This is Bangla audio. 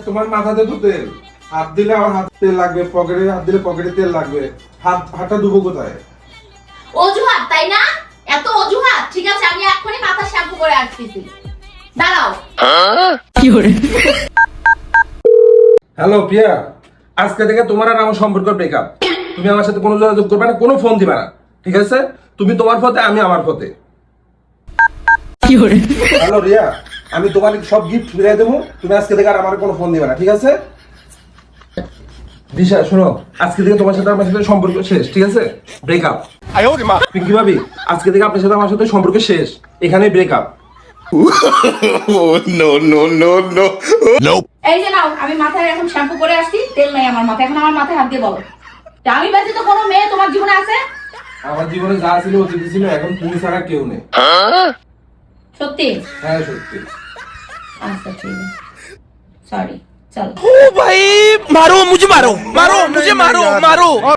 তোমার মাথাতে তো তেল, হাত দিলে আমার হাতে তেল লাগবে, পকেটে হাত দিলে পকেটে তেল লাগবে, হাতটা ধুবো কোথায়? অজুহাত তাই না? এত অজুহাত? ঠিক আছে, আমি এখনই মাথা শ্যাম্পু করে আসতেছি, দাঁড়াও। হ্যালো প্রিয়া, আজকে থেকে তোমার আর আমার সম্পর্ক ব্রেকআপ। তুমি আমার সাথে কোনো যোগাযোগ করবে না, কোনো ফোন দিবে না, ঠিক আছে? তুমি তোমার পথে, আমি আমার পথে। হ্যালো রিয়া, আমি তোমার সব গিফট ফিরিয়ে দেবো, তুমি আজকে থেকে আর আমার কোনো ফোন দিবে না, ঠিক আছে? দিশা শোনো, আজকে থেকে তোমার সাথে আমার সাথে সম্পর্ক শেষ, ঠিক আছে? ব্রেকআপ। পিঙ্কি ভাবি, আজকে থেকে আপনার সাথে আমার সাথে সম্পর্ক শেষ, এখানেই ব্রেকআপ। এই যে নাও, আমি মাথায় এখন শ্যাম্পু করে আসছি, তেল নাই আমার মাথায়, এখন আমার মাথায় হাত দিয়ে বলো, তা আমি ব্যতীত কোনো মেয়ে তোমার জীবনে আছে? আমার জীবনে যা ছিল অতীত ছিল, এখন তুমি ছাড়া কেউ নেই। সত্যি? হ্যাঁ সত্যি। আচ্ছা ঠিক আছে, সরি, চলো। ओ भाई मारो मुझे, मारो मारो मुझे, मारो मारो।